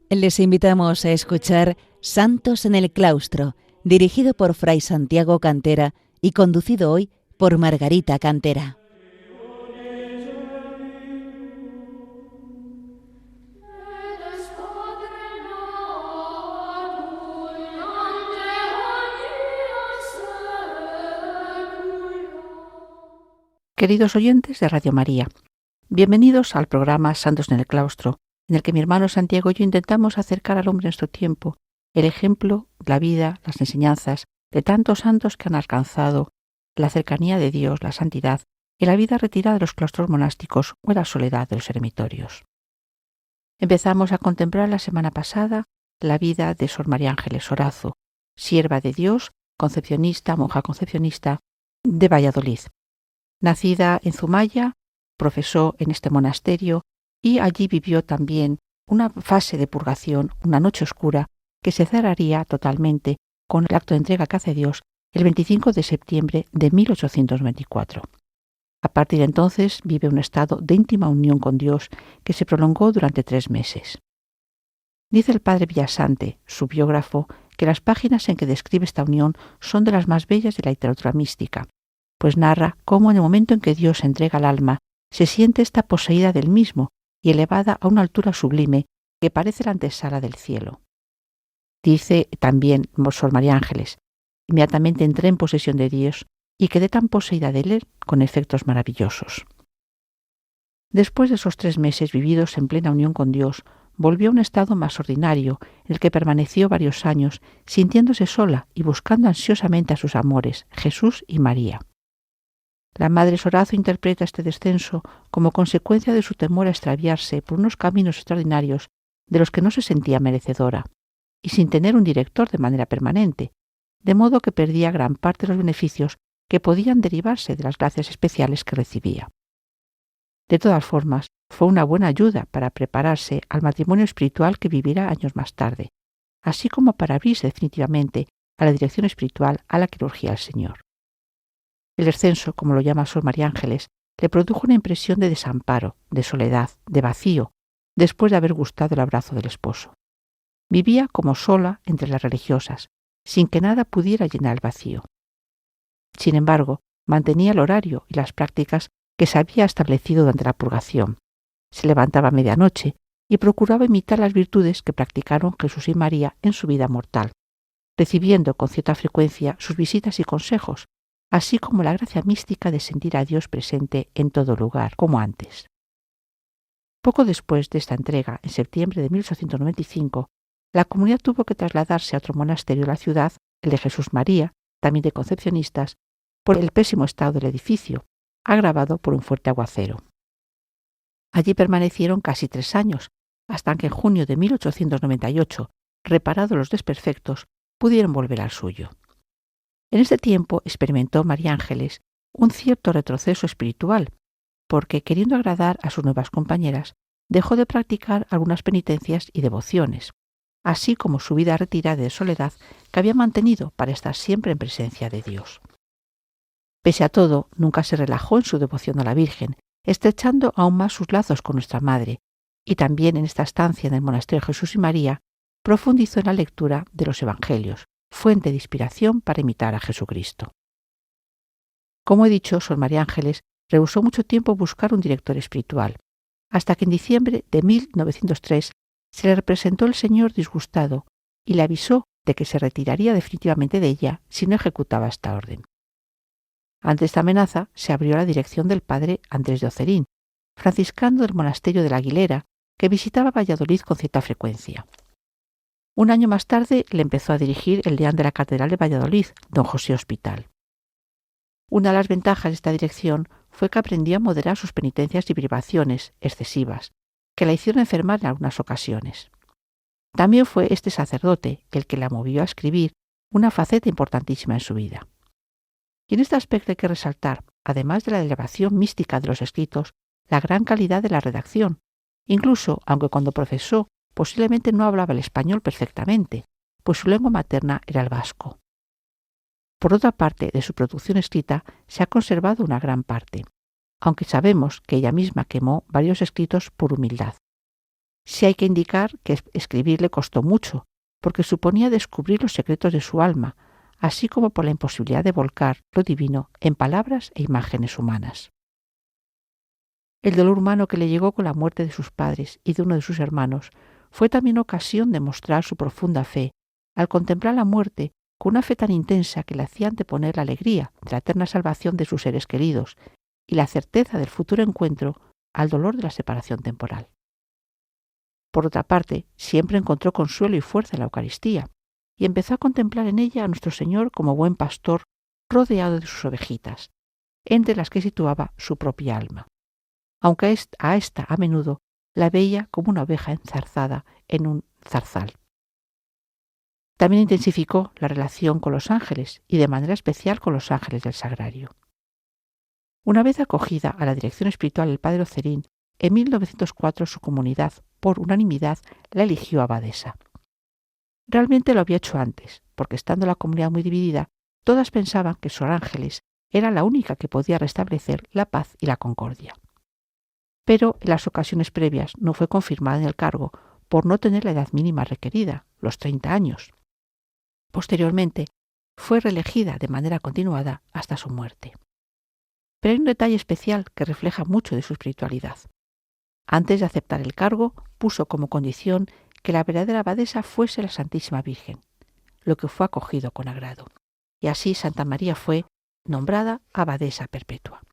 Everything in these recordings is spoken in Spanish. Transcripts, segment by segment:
Les invitamos a escuchar Santos en el Claustro, dirigido por Fray Santiago Cantera y conducido hoy por Margarita Cantera. Queridos oyentes de Radio María, bienvenidos al programa Santos en el Claustro, en el que mi hermano Santiago y yo intentamos acercar al hombre en nuestro tiempo el ejemplo, la vida, las enseñanzas de tantos santos que han alcanzado la cercanía de Dios, la santidad y la vida retirada de los claustros monásticos o la soledad de los eremitorios. Empezamos a contemplar la semana pasada la vida de Sor María Ángeles Orazo, sierva de Dios, concepcionista, monja concepcionista de Valladolid. Nacida en Zumaya, profesó en este monasterio y allí vivió también una fase de purgación, una noche oscura, que se cerraría totalmente con el acto de entrega que hace Dios el 25 de septiembre de 1824. A partir de entonces vive un estado de íntima unión con Dios que se prolongó durante 3 meses. Dice el padre Villasante, su biógrafo, que las páginas en que describe esta unión son de las más bellas de la literatura mística, pues narra cómo en el momento en que Dios entrega al alma, se siente esta poseída del mismo y elevada a una altura sublime que parece la antesala del cielo. Dice también Sor María Ángeles: inmediatamente entré en posesión de Dios y quedé tan poseída de él con efectos maravillosos. Después de esos 3 meses vividos en plena unión con Dios, volvió a un estado más ordinario, en el que permaneció varios años, sintiéndose sola y buscando ansiosamente a sus amores, Jesús y María. La Madre Orazo interpreta este descenso como consecuencia de su temor a extraviarse por unos caminos extraordinarios de los que no se sentía merecedora, y sin tener un director de manera permanente, de modo que perdía gran parte de los beneficios que podían derivarse de las gracias especiales que recibía. De todas formas, fue una buena ayuda para prepararse al matrimonio espiritual que vivirá años más tarde, así como para abrirse definitivamente a la dirección espiritual a la que urgía el Señor. El descenso, como lo llama Sor María Ángeles, le produjo una impresión de desamparo, de soledad, de vacío, después de haber gustado el abrazo del esposo. Vivía como sola entre las religiosas, sin que nada pudiera llenar el vacío. Sin embargo, mantenía el horario y las prácticas que se había establecido durante la purgación. Se levantaba a medianoche y procuraba imitar las virtudes que practicaron Jesús y María en su vida mortal, recibiendo con cierta frecuencia sus visitas y consejos, así como la gracia mística de sentir a Dios presente en todo lugar, como antes. Poco después de esta entrega, en septiembre de 1895, la comunidad tuvo que trasladarse a otro monasterio de la ciudad, el de Jesús María, también de concepcionistas, por el pésimo estado del edificio, agravado por un fuerte aguacero. Allí permanecieron casi 3 años, hasta que en junio de 1898, reparados los desperfectos, pudieron volver al suyo. En este tiempo experimentó María Ángeles un cierto retroceso espiritual, porque, queriendo agradar a sus nuevas compañeras, dejó de practicar algunas penitencias y devociones, así como su vida retirada de soledad que había mantenido para estar siempre en presencia de Dios. Pese a todo, nunca se relajó en su devoción a la Virgen, estrechando aún más sus lazos con nuestra Madre, y también en esta estancia en el monasterio de Jesús y María, profundizó en la lectura de los Evangelios, fuente de inspiración para imitar a Jesucristo. Como he dicho, Sor María Ángeles rehusó mucho tiempo buscar un director espiritual, hasta que en diciembre de 1903 se le representó el Señor disgustado y le avisó de que se retiraría definitivamente de ella si no ejecutaba esta orden. Ante esta amenaza se abrió la dirección del padre Andrés de Ocerín, franciscano del monasterio de la Aguilera, que visitaba Valladolid con cierta frecuencia. Un año más tarde le empezó a dirigir el deán de la Catedral de Valladolid, don José Hospital. Una de las ventajas de esta dirección fue que aprendió a moderar sus penitencias y privaciones excesivas, que la hicieron enfermar en algunas ocasiones. También fue este sacerdote el que la movió a escribir una faceta importantísima en su vida. Y en este aspecto hay que resaltar, además de la elevación mística de los escritos, la gran calidad de la redacción, incluso aunque cuando profesó posiblemente no hablaba el español perfectamente, pues su lengua materna era el vasco. Por otra parte, de su producción escrita se ha conservado una gran parte, aunque sabemos que ella misma quemó varios escritos por humildad. Sí hay que indicar que escribir le costó mucho, porque suponía descubrir los secretos de su alma, así como por la imposibilidad de volcar lo divino en palabras e imágenes humanas. El dolor humano que le llegó con la muerte de sus padres y de uno de sus hermanos fue también ocasión de mostrar su profunda fe, al contemplar la muerte con una fe tan intensa que le hacía anteponer la alegría de la eterna salvación de sus seres queridos y la certeza del futuro encuentro al dolor de la separación temporal. Por otra parte, siempre encontró consuelo y fuerza en la Eucaristía, y empezó a contemplar en ella a nuestro Señor como buen pastor rodeado de sus ovejitas, entre las que situaba su propia alma, aunque a esta a menudo la veía como una oveja enzarzada en un zarzal. También intensificó la relación con los ángeles y de manera especial con los ángeles del Sagrario. Una vez acogida a la dirección espiritual del padre Ocerín, en 1904 su comunidad, por unanimidad, la eligió abadesa. Realmente lo había hecho antes, porque estando la comunidad muy dividida, todas pensaban que Sor Ángeles era la única que podía restablecer la paz y la concordia. Pero en las ocasiones previas no fue confirmada en el cargo por no tener la edad mínima requerida, los 30 años. Posteriormente, fue reelegida de manera continuada hasta su muerte. Pero hay un detalle especial que refleja mucho de su espiritualidad. Antes de aceptar el cargo, puso como condición que la verdadera abadesa fuese la Santísima Virgen, lo que fue acogido con agrado. Y así Santa María fue nombrada abadesa perpetua.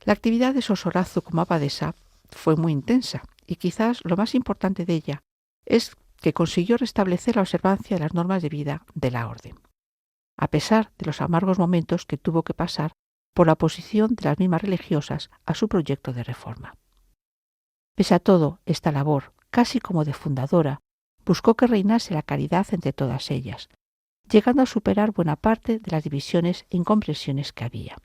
La actividad de Sor Sorazu como abadesa fue muy intensa y quizás lo más importante de ella es que consiguió restablecer la observancia de las normas de vida de la orden, a pesar de los amargos momentos que tuvo que pasar por la oposición de las mismas religiosas a su proyecto de reforma. Pese a todo, esta labor, casi como de fundadora, buscó que reinase la caridad entre todas ellas, llegando a superar buena parte de las divisiones e incomprensiones que había.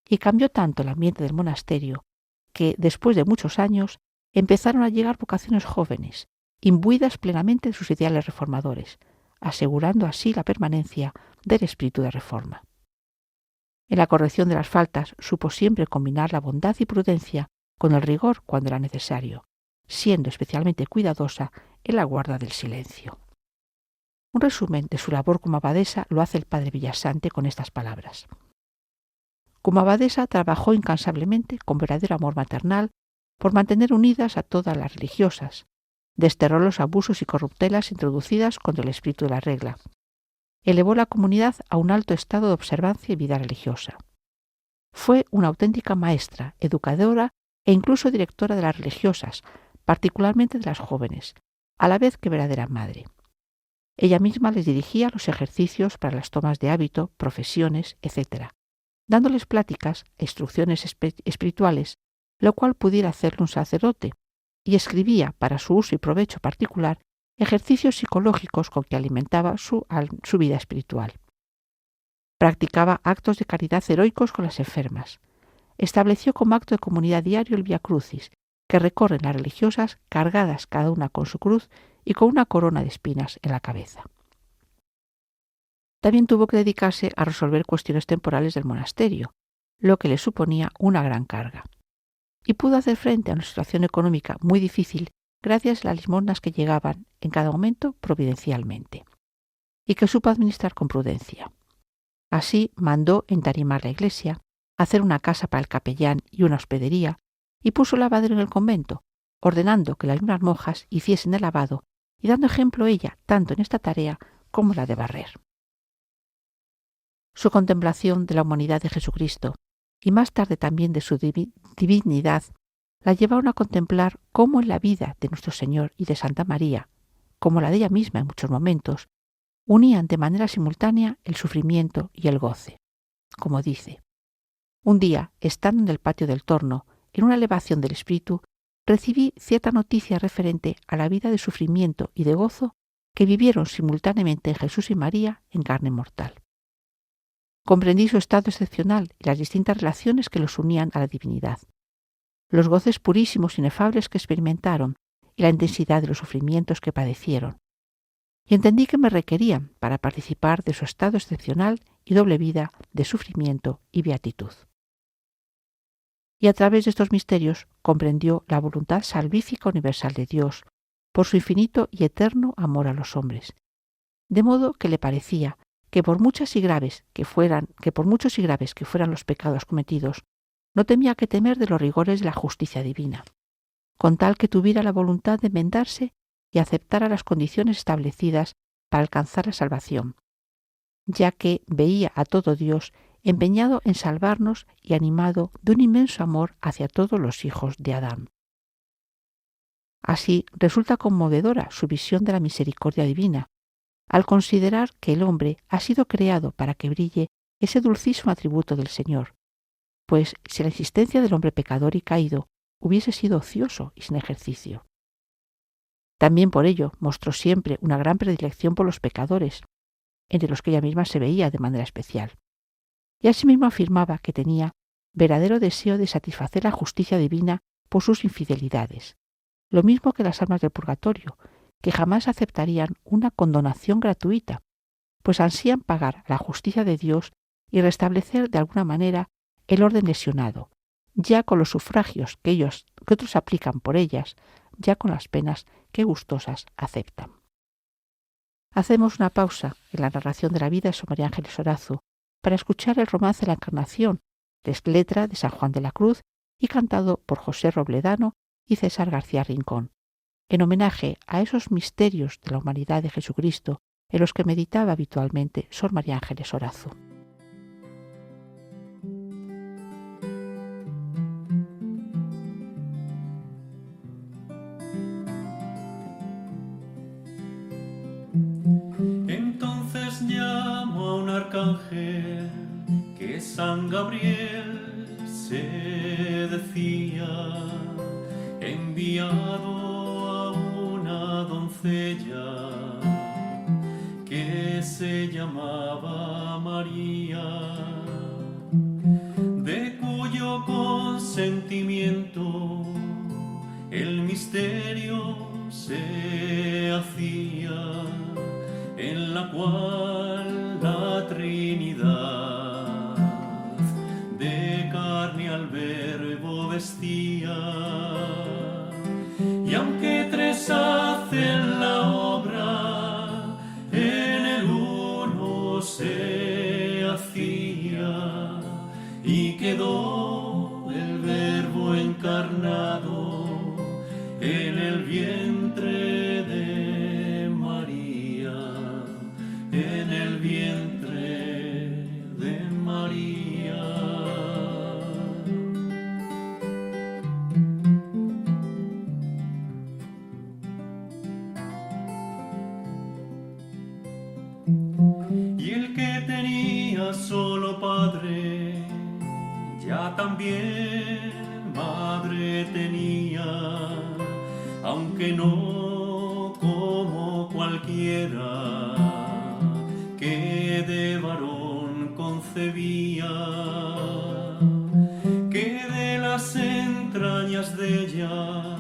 Y cambió tanto el ambiente del monasterio que, después de muchos años, empezaron a llegar vocaciones jóvenes, imbuidas plenamente de sus ideales reformadores, asegurando así la permanencia del espíritu de reforma. En la corrección de las faltas supo siempre combinar la bondad y prudencia con el rigor cuando era necesario, siendo especialmente cuidadosa en la guarda del silencio. Un resumen de su labor como abadesa lo hace el padre Villasante con estas palabras. Como abadesa trabajó incansablemente con verdadero amor maternal por mantener unidas a todas las religiosas, desterró los abusos y corruptelas introducidas contra el espíritu de la regla, elevó la comunidad a un alto estado de observancia y vida religiosa. Fue una auténtica maestra, educadora e incluso directora de las religiosas, particularmente de las jóvenes, a la vez que verdadera madre. Ella misma les dirigía los ejercicios para las tomas de hábito, profesiones, etc., dándoles pláticas e instrucciones espirituales, lo cual pudiera hacerle un sacerdote, y escribía, para su uso y provecho particular, ejercicios psicológicos con que alimentaba su vida espiritual. Practicaba actos de caridad heroicos con las enfermas. Estableció como acto de comunidad diario el Vía Crucis, que recorren las religiosas cargadas cada una con su cruz y con una corona de espinas en la cabeza. También tuvo que dedicarse a resolver cuestiones temporales del monasterio, lo que le suponía una gran carga. Y pudo hacer frente a una situación económica muy difícil gracias a las limosnas que llegaban en cada momento providencialmente, y que supo administrar con prudencia. Así mandó entarimar la iglesia, hacer una casa para el capellán y una hospedería, y puso lavadero en el convento, ordenando que las mismas monjas hiciesen el lavado y dando ejemplo ella tanto en esta tarea como en la de barrer. Su contemplación de la humanidad de Jesucristo y más tarde también de su divinidad la llevaron a contemplar cómo en la vida de nuestro Señor y de Santa María, como la de ella misma en muchos momentos, unían de manera simultánea el sufrimiento y el goce. Como dice, un día, estando en el patio del torno, en una elevación del espíritu, recibí cierta noticia referente a la vida de sufrimiento y de gozo que vivieron simultáneamente en Jesús y María en carne mortal. Comprendí su estado excepcional y las distintas relaciones que los unían a la divinidad, los goces purísimos e inefables que experimentaron y la intensidad de los sufrimientos que padecieron. Y entendí que me requerían para participar de su estado excepcional y doble vida de sufrimiento y beatitud. y a través de estos misterios comprendió la voluntad salvífica universal de Dios por su infinito y eterno amor a los hombres, de modo que le parecía que por muchos y graves que fueran los pecados cometidos, no tenía que temer de los rigores de la justicia divina, con tal que tuviera la voluntad de enmendarse y aceptara las condiciones establecidas para alcanzar la salvación, ya que veía a todo Dios empeñado en salvarnos y animado de un inmenso amor hacia todos los hijos de Adán. Así resulta conmovedora su visión de la misericordia divina, al considerar que el hombre ha sido creado para que brille ese dulcísimo atributo del Señor, pues si la existencia del hombre pecador y caído hubiese sido ocioso y sin ejercicio. También por ello mostró siempre una gran predilección por los pecadores, entre los que ella misma se veía de manera especial. Y asimismo afirmaba que tenía verdadero deseo de satisfacer la justicia divina por sus infidelidades, lo mismo que las almas del purgatorio, que jamás aceptarían una condonación gratuita, pues ansían pagar la justicia de Dios y restablecer de alguna manera el orden lesionado, ya con los sufragios que otros aplican por ellas, ya con las penas que gustosas aceptan. Hacemos una pausa en la narración de la vida de Sor María Ángeles Orazu para escuchar el romance de la Encarnación, letra de San Juan de la Cruz y cantado por José Robledano y César García Rincón, en homenaje a esos misterios de la humanidad de Jesucristo en los que meditaba habitualmente Sor María Ángeles Orazu. Entonces llamo a un arcángel que San Gabriel se decía, enviado a una doncella que se llamaba María, de cuyo consentimiento el misterio se hacía, en la cual la Trinidad de carne al Verbo vestía. Y aunque tres hacen la obra, en el uno se hacía, y quedó el Verbo encarnado en el vientre de María, en el vientre de María. Y el que tenía solo padre, ya también madre tenía, aunque no como cualquiera que de varón concebía, que de las entrañas de ella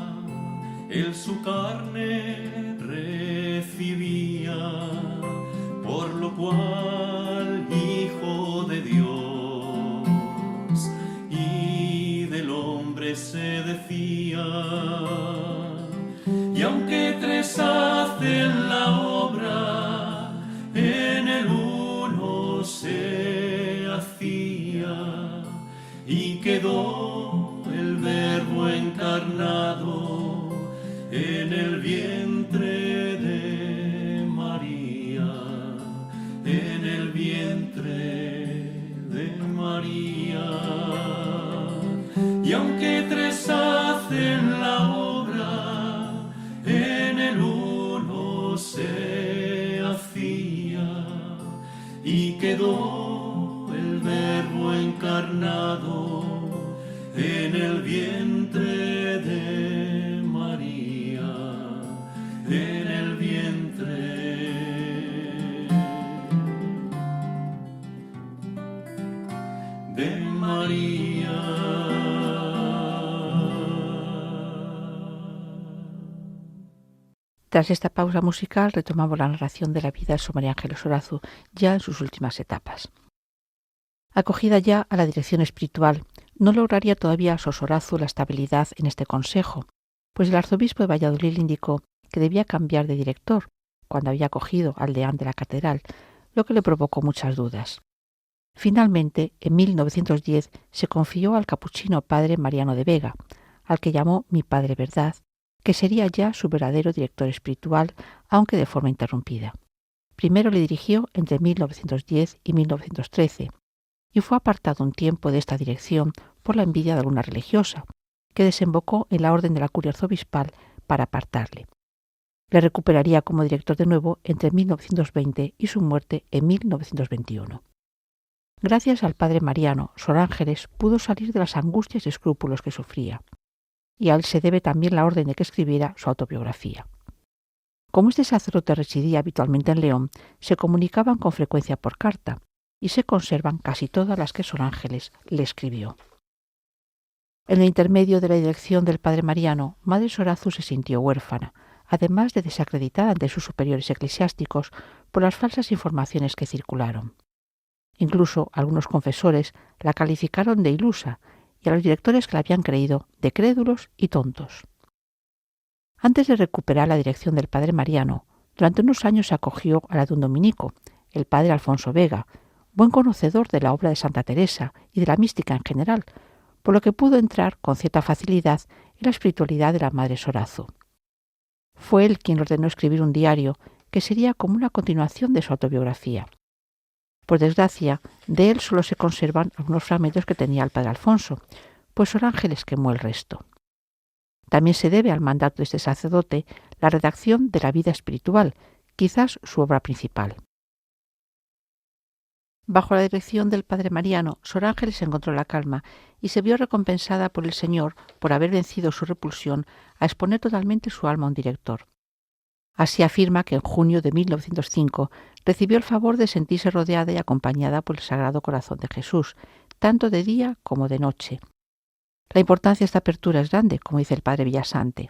él su carne recibía, por lo cual Hijo de Dios y del hombre se decía. Y aunque tres hacen la obra, en el uno se hacía, y quedó el Verbo encarnado en el vientre de María, en el vientre de María. Y aunque tres hacen la obra, en el uno se hacía, y quedó el Verbo encarnado en el vientre de María, en el vientre de María. Tras esta pausa musical retomamos la narración de la vida de Sor María Ángeles Orazu ya en sus últimas etapas. Acogida ya a la dirección espiritual, No lograría todavía Sosorazu la estabilidad en este consejo, pues el arzobispo de Valladolid le indicó que debía cambiar de director cuando había cogido al deán de la catedral, lo que le provocó muchas dudas. Finalmente, en 1910 se confió al capuchino padre Mariano de Vega, al que llamó mi padre verdad, que sería ya su verdadero director espiritual, aunque de forma interrumpida. Primero le dirigió entre 1910 y 1913, y fue apartado un tiempo de esta dirección por la envidia de alguna religiosa, que desembocó en la orden de la curia arzobispal para apartarle. Le recuperaría como director de nuevo entre 1920 y su muerte en 1921. Gracias al padre Mariano, Sor Ángeles pudo salir de las angustias y escrúpulos que sufría, y a él se debe también la orden de que escribiera su autobiografía. Como este sacerdote residía habitualmente en León, se comunicaban con frecuencia por carta, y se conservan casi todas las que Sor Ángeles le escribió. En el intermedio de la dirección del padre Mariano, Madre Sorazu se sintió huérfana, además de desacreditada ante sus superiores eclesiásticos por las falsas informaciones que circularon. Incluso algunos confesores la calificaron de ilusa y a los directores que la habían creído de crédulos y tontos. Antes de recuperar la dirección del padre Mariano, durante unos años se acogió a la de un dominico, el padre Alfonso Vega, buen conocedor de la obra de Santa Teresa y de la mística en general, por lo que pudo entrar con cierta facilidad en la espiritualidad de la Madre Sorazu. Fue él quien ordenó escribir un diario que sería como una continuación de su autobiografía. Por desgracia, de él solo se conservan algunos fragmentos que tenía el padre Alfonso, pues Sor Ángeles quemó el resto. También se debe al mandato de este sacerdote la redacción de la vida espiritual, quizás su obra principal. Bajo la dirección del padre Mariano, Sor Ángeles encontró la calma y se vio recompensada por el Señor por haber vencido su repulsión a exponer totalmente su alma a un director. Así afirma que en junio de 1905 recibió el favor de sentirse rodeada y acompañada por el Sagrado Corazón de Jesús, tanto de día como de noche. La importancia de esta apertura es grande, como dice el padre Villasante.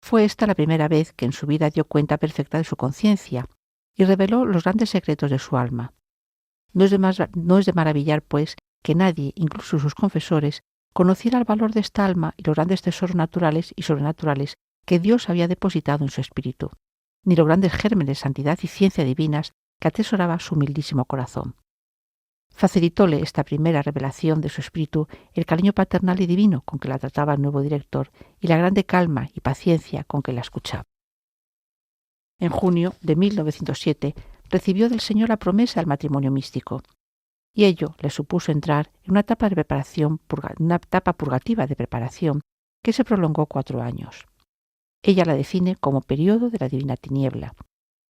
Fue esta la primera vez que en su vida dio cuenta perfecta de su conciencia y reveló los grandes secretos de su alma. No es de maravillar, pues, que nadie, incluso sus confesores, conociera el valor de esta alma y los grandes tesoros naturales y sobrenaturales que Dios había depositado en su espíritu, ni los grandes gérmenes de santidad y ciencia divinas que atesoraba su humildísimo corazón. Facilitóle esta primera revelación de su espíritu el cariño paternal y divino con que la trataba el nuevo director y la grande calma y paciencia con que la escuchaba. En junio de 1907 recibió del Señor la promesa del matrimonio místico, y ello le supuso entrar en una etapa purgativa de preparación que se prolongó 4 años. Ella la define como periodo de la divina tiniebla,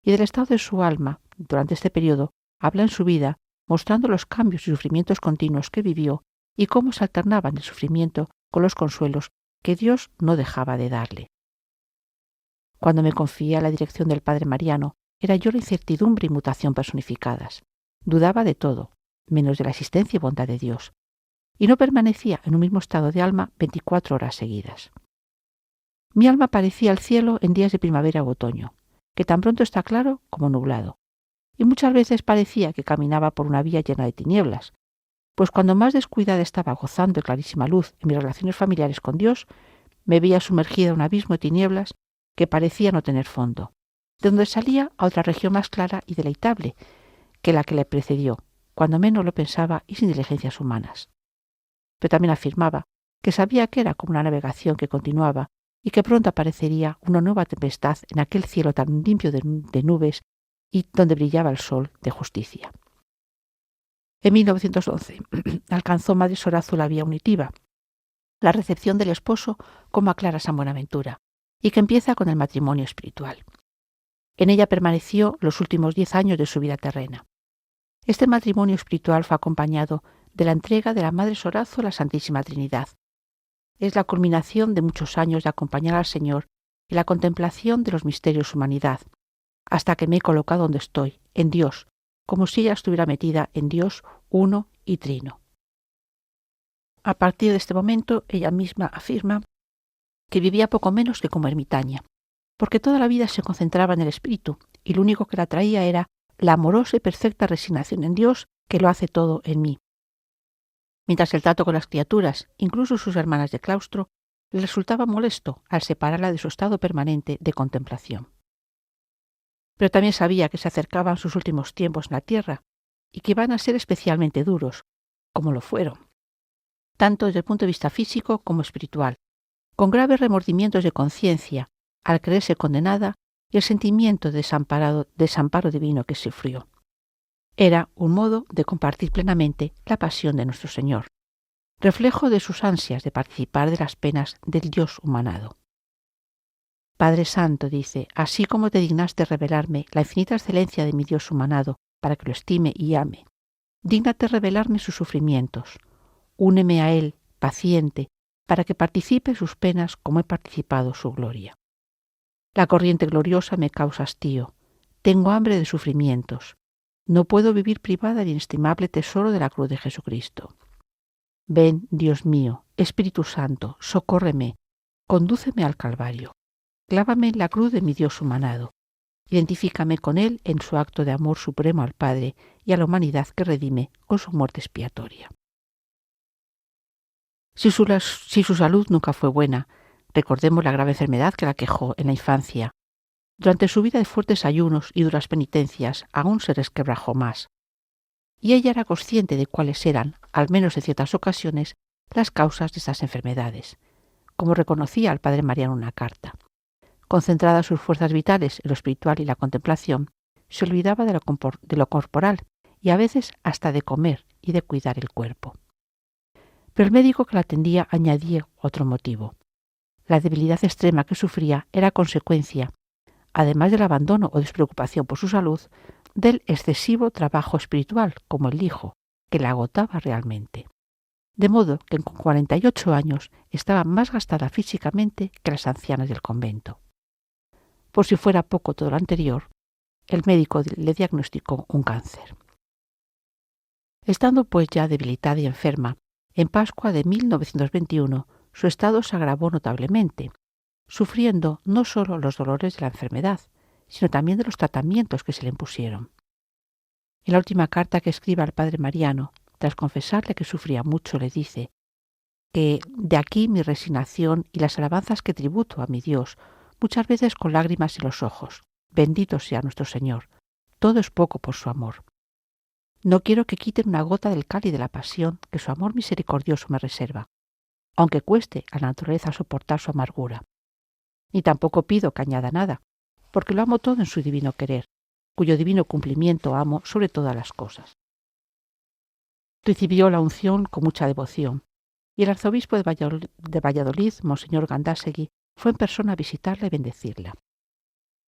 y del estado de su alma durante este periodo habla en su vida, mostrando los cambios y sufrimientos continuos que vivió y cómo se alternaban el sufrimiento con los consuelos que Dios no dejaba de darle. Cuando me confié a la dirección del padre Mariano, era yo la incertidumbre y mutación personificadas. Dudaba de todo, menos de la existencia y bondad de Dios, y no permanecía en un mismo estado de alma 24 horas seguidas. Mi alma parecía el cielo en días de primavera o otoño, que tan pronto está claro como nublado, y muchas veces parecía que caminaba por una vía llena de tinieblas, pues cuando más descuidada estaba gozando de clarísima luz en mis relaciones familiares con Dios, me veía sumergida en un abismo de tinieblas que parecía no tener fondo, de donde salía a otra región más clara y deleitable que la que le precedió, cuando menos lo pensaba y sin diligencias humanas. Pero también afirmaba que sabía que era como una navegación que continuaba y que pronto aparecería una nueva tempestad en aquel cielo tan limpio de nubes y donde brillaba el sol de justicia. En 1911 alcanzó Madre Sorazu la vía unitiva, la recepción del esposo como aclara San Buenaventura, y que empieza con el matrimonio espiritual. En ella permaneció los últimos 10 años de su vida terrena. Este matrimonio espiritual fue acompañado de la entrega de la Madre Sorazu a la Santísima Trinidad. Es la culminación de muchos años de acompañar al Señor en la contemplación de los misterios de humanidad, hasta que me he colocado donde estoy, en Dios, como si ella estuviera metida en Dios uno y trino. A partir de este momento, ella misma afirma que vivía poco menos que como ermitaña, porque toda la vida se concentraba en el espíritu y lo único que la atraía era la amorosa y perfecta resignación en Dios que lo hace todo en mí. mientras el trato con las criaturas, incluso sus hermanas de claustro, le resultaba molesto al separarla de su estado permanente de contemplación. Pero también sabía que se acercaban sus últimos tiempos en la tierra y que iban a ser especialmente duros, como lo fueron, tanto desde el punto de vista físico como espiritual, con graves remordimientos de conciencia al creerse condenada y el sentimiento de desamparo divino que sufrió. Era un modo de compartir plenamente la pasión de nuestro Señor, reflejo de sus ansias de participar de las penas del Dios humanado. Padre Santo, dice, así como te dignaste revelarme la infinita excelencia de mi Dios humanado para que lo estime y ame, dígnate revelarme sus sufrimientos. Úneme a Él, paciente, para que participe sus penas como he participado su gloria. La corriente gloriosa me causa hastío. Tengo hambre de sufrimientos. No puedo vivir privada del inestimable tesoro de la cruz de Jesucristo. Ven, Dios mío, Espíritu Santo, socórreme, condúceme al Calvario. Clávame en la cruz de mi Dios humanado. Identifícame con Él en su acto de amor supremo al Padre y a la humanidad que redime con su muerte expiatoria. Si su salud nunca fue buena, recordemos la grave enfermedad que la aquejó en la infancia. Durante su vida de fuertes ayunos y duras penitencias aún se resquebrajó más. Y ella era consciente de cuáles eran, al menos en ciertas ocasiones, las causas de estas enfermedades, como reconocía al padre Mariano en una carta. Concentradas sus fuerzas vitales en lo espiritual y la contemplación, se olvidaba de lo corporal y a veces hasta de comer y de cuidar el cuerpo. Pero el médico que la atendía añadía otro motivo. La debilidad extrema que sufría era consecuencia, además del abandono o despreocupación por su salud, del excesivo trabajo espiritual, como él dijo, que la agotaba realmente. De modo que con 48 años estaba más gastada físicamente que las ancianas del convento. Por si fuera poco todo lo anterior, el médico le diagnosticó un cáncer. Estando pues ya debilitada y enferma, en Pascua de 1921 su estado se agravó notablemente, sufriendo no solo los dolores de la enfermedad, sino también de los tratamientos que se le impusieron. En la última carta que escribe al padre Mariano, tras confesarle que sufría mucho, le dice que de aquí mi resignación y las alabanzas que tributo a mi Dios, muchas veces con lágrimas en los ojos. Bendito sea nuestro Señor. Todo es poco por su amor. No quiero que quiten una gota del cáliz de la pasión que su amor misericordioso me reserva, aunque cueste a la naturaleza soportar su amargura. Ni tampoco pido que añada nada, porque lo amo todo en su divino querer, cuyo divino cumplimiento amo sobre todas las cosas. Recibió la unción con mucha devoción, y el arzobispo de Valladolid, Monseñor Gandásegui, fue en persona a visitarla y bendecirla.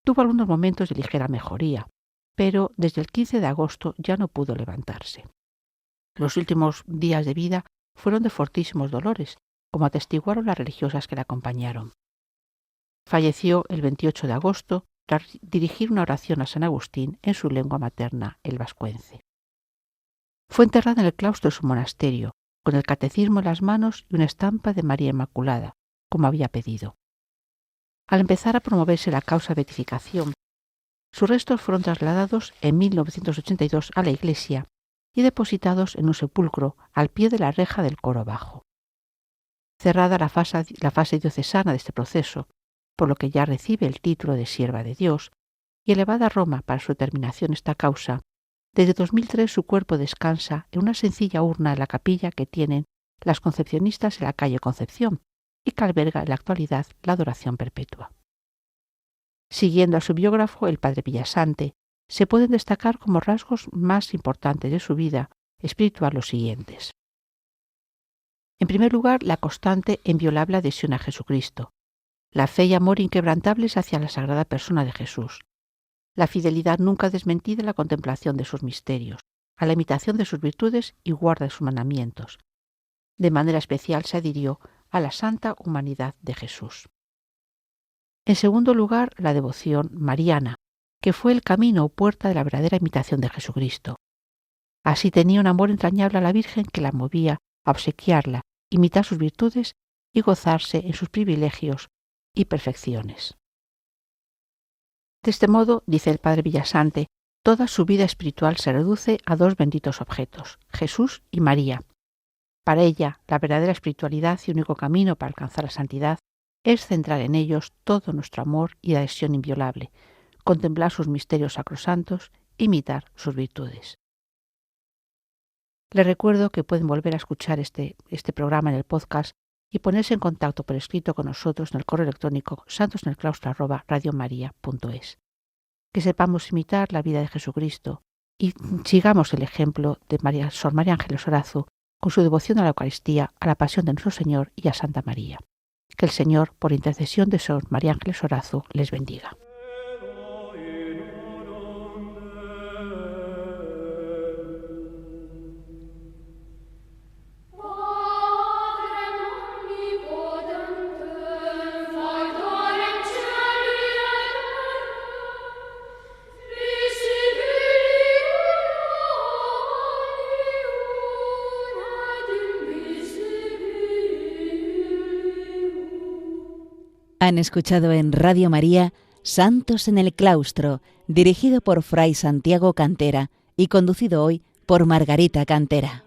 Tuvo algunos momentos de ligera mejoría, pero desde el 15 de agosto ya no pudo levantarse. Los últimos días de vida fueron de fortísimos dolores, como atestiguaron las religiosas que la acompañaron. Falleció el 28 de agosto tras dirigir una oración a San Agustín en su lengua materna, el vascuence. Fue enterrada en el claustro de su monasterio, con el catecismo en las manos y una estampa de María Inmaculada, como había pedido. Al empezar a promoverse la causa de beatificación, sus restos fueron trasladados en 1982 a la iglesia y depositados en un sepulcro al pie de la reja del coro bajo. Cerrada la fase diocesana de este proceso, por lo que ya recibe el título de sierva de Dios, y elevada a Roma para su terminación esta causa, desde 2003 su cuerpo descansa en una sencilla urna en la capilla que tienen las concepcionistas en la calle Concepción y que alberga en la actualidad la adoración perpetua. Siguiendo a su biógrafo, el padre Villasante, se pueden destacar como rasgos más importantes de su vida espiritual los siguientes. En primer lugar, la constante e inviolable adhesión a Jesucristo, la fe y amor inquebrantables hacia la sagrada persona de Jesús, la fidelidad nunca desmentida en la contemplación de sus misterios, a la imitación de sus virtudes y guarda de sus mandamientos. De manera especial se adhirió a la santa humanidad de Jesús. En segundo lugar, la devoción mariana, que fue el camino o puerta de la verdadera imitación de Jesucristo. Así tenía un amor entrañable a la Virgen que la movía a obsequiarla, imitar sus virtudes y gozarse en sus privilegios y perfecciones. De este modo, dice el padre Villasante, toda su vida espiritual se reduce a dos benditos objetos, Jesús y María, Para ella, la verdadera espiritualidad y único camino para alcanzar la santidad es centrar en ellos todo nuestro amor y adhesión inviolable, contemplar sus misterios sacrosantos, imitar sus virtudes. Les recuerdo que pueden volver a escuchar este programa en el podcast y ponerse en contacto por escrito con nosotros en el correo electrónico santosnelclaustro@radiomaria.es. Que sepamos imitar la vida de Jesucristo y sigamos el ejemplo de Sor María Ángeles Orazu con su devoción a la Eucaristía, a la Pasión de nuestro Señor y a Santa María. Que el Señor, por intercesión de Sor María Ángeles Orazu, les bendiga. Han escuchado en Radio María Santos en el Claustro, dirigido por Fray Santiago Cantera y conducido hoy por Margarita Cantera.